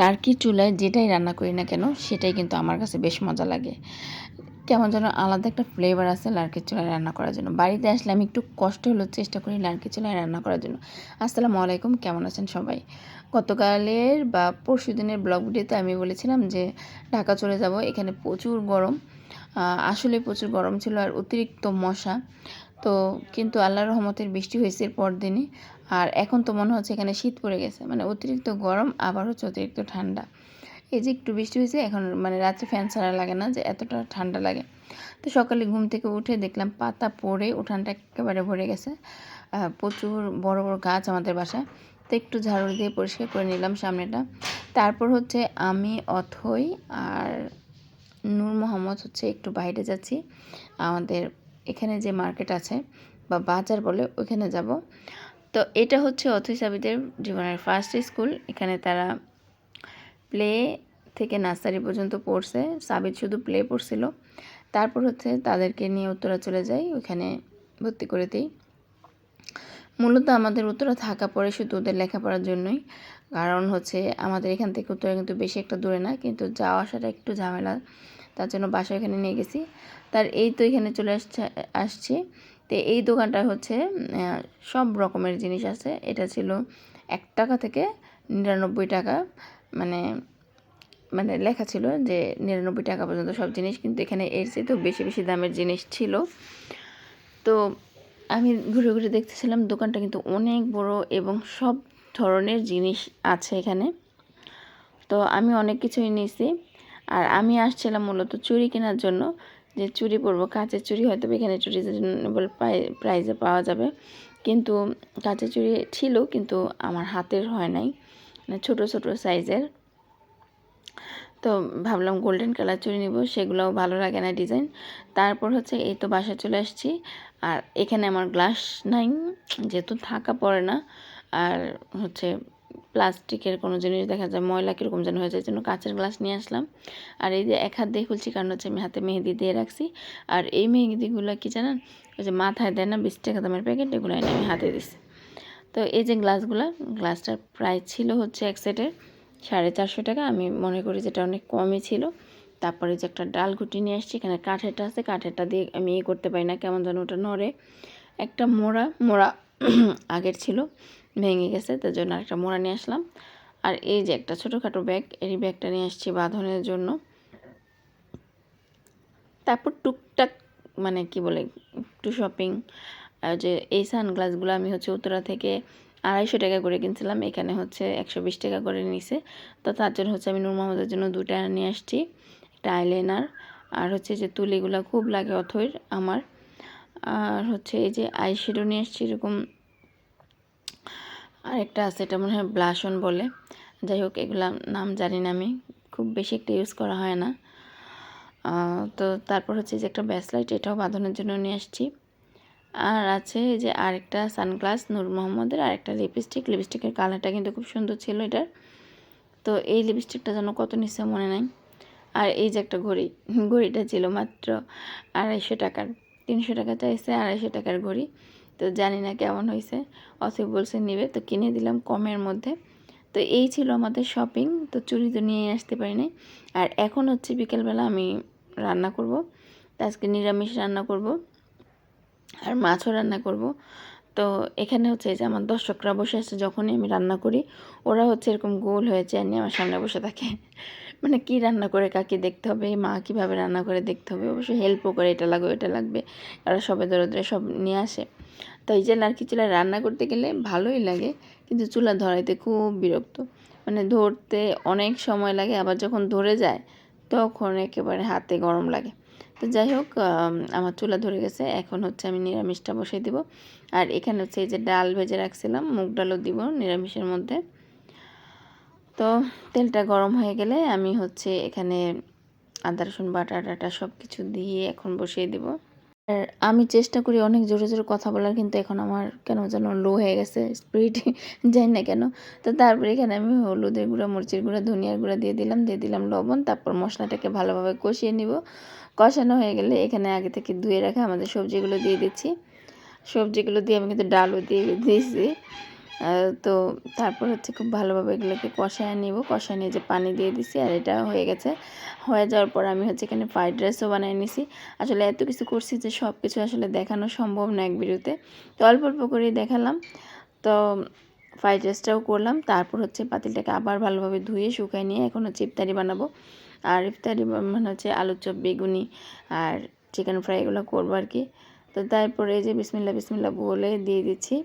লার্কির চুলায় যেটাই রান্না করি না কেন সেটাই কিন্তু আমার কাছে বেশ মজা লাগে। কেমন যেন আলাদা একটা ফ্লেভার আছে লার্কির চুলায় রান্না করার জন্য। বাড়িতে আসলে আমি একটু কষ্ট হলেও চেষ্টা করি লার্কির চুলায় রান্না করার জন্য। আসসালামু আলাইকুম, কেমন আছেন সবাই? গতকালের বা পরশুদিনের ব্লগ ভিডিওতে আমি বলেছিলাম যে ঢাকা চলে যাব। এখানে প্রচুর গরম। আসলে প্রচুর গরম ছিল আর অতিরিক্ত মশা। তো কিন্তু আল্লাহর রহমতের বৃষ্টি হয়েছে পরদিনই। আর এখন তো মনে হচ্ছে এখানে শীত পড়ে গেছে, মানে অতিরিক্ত গরম আবার হচ্ছে অতিরিক্ত ঠান্ডা। এই যে একটু বৃষ্টি হয়েছে এখন, মানে রাত্রে ফ্যান ছাড়া লাগে না যে এতটা ঠান্ডা লাগে। তো সকালে ঘুম থেকে উঠে দেখলাম পাতা পড়ে উঠানটা একেবারে ভরে গেছে। প্রচুর বড় বড় গাছ আমাদের বাসায়। তো একটু ঝাড়ু দিয়ে পরিষ্কার করে নিলাম সামনেটা। তারপর হচ্ছে আমি অথই আর নূর মোহাম্মদ হচ্ছে একটু বাইরে যাচ্ছি। আমাদের এখানে যে মার্কেট আছে বা বাজার বলে ওইখানে যাব। তো এটা হচ্ছে অথৈ সাবিদের জীবনের ফার্স্ট স্কুল। এখানে তারা প্লে থেকে নার্সারি পর্যন্ত পড়ছে। সাবিত শুধু প্লে পড়ছিল। তারপর হচ্ছে তাদেরকে নিয়ে উত্তরা চলে যাই, ওইখানে ভর্তি করে দিই। মূলত আমাদের উত্তরা থাকা পড়ে শুধু ওদের লেখাপড়ার জন্যই। কারণ হচ্ছে আমাদের এখান থেকে উত্তরা কিন্তু বেশি একটা দূরে না, কিন্তু যাওয়া আসাটা একটু ঝামেলা। তার জন্য বাসা এখানে নিয়ে গেছি। তার এই তো এখানে চলে আসছি। তো এই দোকানটা হচ্ছে সব রকমের জিনিস আছে। এটা ছিল 1 টাকা থেকে 99 টাকা, মানে মানে লেখা ছিল যে 99 টাকা পর্যন্ত সব জিনিস, কিন্তু এখানে এর চেয়ে তো বেশি বেশি দামের জিনিস ছিল। তো আমি ঘুরে ঘুরে দেখতেছিলাম, দোকানটা কিন্তু অনেক বড় এবং সব ধরনের জিনিস আছে এখানে। তো আমি অনেক কিছুই নিয়েছি। আর আমি আসছিলাম মূলত চুড়ি কেনার জন্য, যে চুড়ি পরবো, কাঁচের চুড়ি হয়তো এখানে একটু রিজনেবল প্রাইসে পাওয়া যাবে। কিন্তু কাঁচের চুড়ি ছিল কিন্তু আমার হাতের হয় নাই, মানে ছোটো ছোটো সাইজের। তো ভাবলাম গোল্ডেন কালার চুড়ি নিব, সেগুলোও ভালো লাগে না ডিজাইন। তারপর হচ্ছে এই তো বাসায় চলে আসছি। আর এখানে আমার গ্লাস নাই, যেহেতু থাকা পড়ে না। আর হচ্ছে প্লাস্টিকের কোনো জিনিস দেখা যায় ময়লা কীরকম যেন হয়ে যায়, জন্য কাঁচের গ্লাস নিয়ে আসলাম। আর এই যে এক হাত দিয়ে খুলছি, কারণ হচ্ছে আমি হাতে মেহেদি দিয়ে রাখছি। আর এই মেহেদিগুলো কি জানেন, ওই যে মাথায় দেয় না 20 টাকা দামের প্যাকেট, এগুলো এনে আমি হাতে দিছি। তো এই যে গ্লাসটার প্রাইস ছিল হচ্ছে এক সেটের 450 টাকা। আমি মনে করি যেটা অনেক কমই ছিল। তারপরে যে একটা ডাল ঘুটি নিয়ে আসছি, এখানে কাঠেরটা আছে, কাঠেরটা দিয়ে আমি করতে পারি না, কেমন যেন ওটা নড়ে। একটা মোড়া আগের ছিল, ভেঙে গেছে, তার জন্য আরেকটা মোড়া নিয়ে আসলাম। আর এই যে একটা ছোটোখাটো ব্যাগ, এই ব্যাগটা নিয়ে আসছি বাঁধনের জন্য। তারপর টুকটাক মানে কি বলে একটু শপিং। যে এই সানগ্লাসগুলো আমি হচ্ছে উত্তরা থেকে 250 টাকা করে কিনছিলাম, এখানে হচ্ছে 120 টাকা করে নিছে। তো তার জন্য হচ্ছে আমি নূর মোহাম্মদের জন্য 2টা নিয়ে আসছি, একটা আইলাইনার। আর হচ্ছে যে তুলিগুলো খুব লাগে অথৈর আমার। আর হচ্ছে এই যে আইশ্যাডো নিয়ে আসছি এরকম। আর একটা আছে, এটা মনে হয় ব্লাশন বলে। যাই হোক, এগুলা নাম জানি না, আমি খুব বেশি একটা ইউজ করা হয় না। তো তারপর হচ্ছে যে একটা ব্যাসলাইট, এটাও বাঁধনের জন্য নিয়ে আসছি। আর আছে এই যে আরেকটা সানগ্লাস নূর মোহাম্মদের, আরেকটা লিপস্টিকের কালারটা কিন্তু খুব সুন্দর ছিল এটার। তো এই লিপস্টিকটা যেন কত নিচ্ছে মনে নাই। আর এই যে একটা ঘড়িটা ছিল মাত্র 250 টাকার। 300 টাকা চাইছে, 250 টাকার ঘড়ি। তো জানি না কেমন হয়েছে, অথবা বলছে নেবে, তো কিনে দিলাম কমের মধ্যে। তো এই ছিল আমাদের শপিং। তো চুড়ি তো নিয়ে আসতে পারি নাই। আর এখন হচ্ছে বিকেলবেলা আমি রান্না করব। তো আজকে নিরামিষ রান্না করব আর মাছও রান্না করব। তো এখানে হচ্ছে যে আমার দর্শকরা বসে আছে, যখনই আমি রান্না করি ওরা হচ্ছে এরকম গোল হয়ে চেয়ার নিয়ে আমার সামনে বসে থাকে। মানে কি রান্না করে কাকে দেখতে হবে, মা কীভাবে রান্না করে দেখতে হবে, অবশ্যই হেল্পও করে, এটা লাগবে ওটা লাগবে, ওরা সবে ধরে ধরে সব নিয়ে আসে। তো এই যে লার্কি চুলায় রান্না করতে গেলে ভালোই লাগে, কিন্তু চুলা ধরাইতে খুব বিরক্ত। মানে ধরতে অনেক সময় লাগে, আবার যখন ধরে যায় তখন একেবারে হাতে গরম লাগে। তো যাই হোক, আমার চুলা ধরে গেছে, এখন হচ্ছে আমি নিরামিষটা বসিয়ে দিব। আর এখানে হচ্ছে এই যে ডাল ভেজে রাখছিলাম, মুগ ডালও দিব নিরামিষের মধ্যে। তো তেলটা গরম হয়ে গেলে আমি হচ্ছে এখানে আদা রসুন বাটা টাটা সব কিছু দিয়ে এখন বসিয়ে দিব। আর আমি চেষ্টা করি অনেক জোরে জোরে কথা বলার, কিন্তু এখন আমার কেন যেন লো হয়ে গেছে স্পিড, জানি না কেন। তো তারপরে এখানে আমি হলুদের গুঁড়া, মরিচের গুঁড়া, ধনিয়ার গুঁড়া দিয়ে দিলাম লবণ। তারপর মশলাটাকে ভালোভাবে কষিয়ে নিব। কষানো হয়ে গেলে এখানে আগে থেকে ধুয়ে রাখা আমাদের সবজিগুলো দিয়ে দিচ্ছি। সবজিগুলো দিয়ে আমি কিন্তু ডালও দিয়ে দিয়েছি। তো তারপর হচ্ছে খুব ভালোভাবে এগুলোকে কষায় নিব, কষায় নিয়ে যে পানি দিয়ে দিছি, আর এটা হয়ে গেছে। হয়ে যাওয়ার পর আমি হচ্ছে এখানে ফ্রাইড রাইসও বানিয়ে নিছি। আসলে এত কিছু করছি যে সব কিছু আসলে দেখানো সম্ভব না এক ভিডিওতে, তো অল্প অল্প করেই দেখালাম। তো ফ্রাইড রাইসটাও করলাম, তারপর হচ্ছে পাতিলটাকে আবার ভালোভাবে ধুয়ে শুকায় নিয়ে এখন হচ্ছে ইফতারি বানাবো। আর ইফতারি মানে হচ্ছে আলুর চপ, বেগুনি আর চিকেন ফ্রাই এগুলো করবো আর কি। তো তারপরে এই যে বিসমিল্লা বিসমিল্লা বলে দিয়ে দিচ্ছি।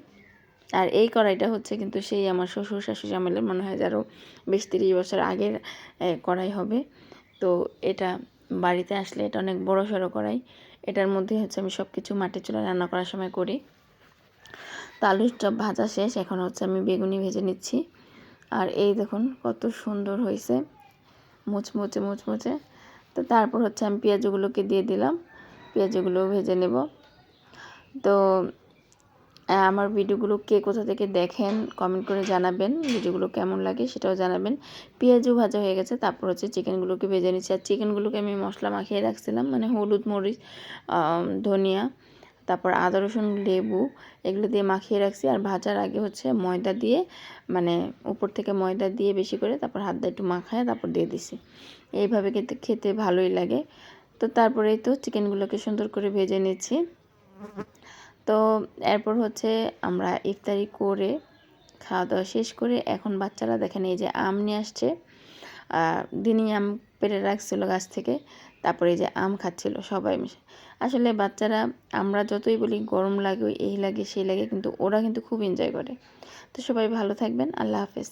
আর এই কড়াইটা হচ্ছে কিন্তু সেই আমার শ্বশুর শাশুড়ি আমলের, মনে হয় আরও 20-30 বছর আগের কড়াই হবে। তো এটা বাড়িতে আসলে এটা অনেক বড় সড়ো কড়াই। এটার মধ্যে হচ্ছে আমি সব কিছু মাটির চুলায় রান্না করার সময় করি। তো আলুর চপ ভাজা শেষ, এখন হচ্ছে আমি বেগুনি ভেজে নিচ্ছি। আর এই দেখুন কত সুন্দর হয়েছে, মুচমুচে মুচমুচে। তো তারপর হচ্ছে আমি পেঁয়াজগুলোকে দিয়ে দিলাম, পেঁয়াজগুলো ভেজে নেব। তো আমার ভিডিওগুলো কে কোথা থেকে দেখেন কমেন্ট করে জানাবেন, ভিডিওগুলো কেমন লাগে সেটাও জানাবেন। পেঁয়াজও ভাজা হয়ে গেছে, তারপর হচ্ছে চিকেনগুলোকে ভেজে নিচ্ছি। আর চিকেনগুলোকে আমি মশলা মাখিয়ে রাখছিলাম, মানে হলুদ, মরিচ, ধনিয়া, তারপর আদা, রসুন, লেবু এগুলো দিয়ে মাখিয়ে রাখছি। আর ভাজার আগে হচ্ছে ময়দা দিয়ে, মানে উপর থেকে ময়দা দিয়ে বেশি করে, তারপর হাত দিয়ে একটু মাখায় তারপর দিয়ে দিছি। এইভাবে খেতে খেতে ভালোই লাগে। তো তারপরেই তো চিকেনগুলোকে সুন্দর করে ভেজে নিচ্ছি। তো এরপর হচ্ছে আমরা ইফতারি করে খাওয়া দাওয়া শেষ করে এখন বাচ্চারা দেখেন এই যে আম নিয়ে আসছে, দিনই আম পেড়ে রাখছিল গাছ থেকে, তারপরে এই যে আম খাচ্ছিল সবাই মিশে। আসলে বাচ্চারা, আমরা যতই বলি গরম লাগে, এই লাগে সেই লাগে, কিন্তু ওরা কিন্তু খুব এনজয় করে। তো সবাই ভালো থাকবেন, আল্লাহ হাফেজ।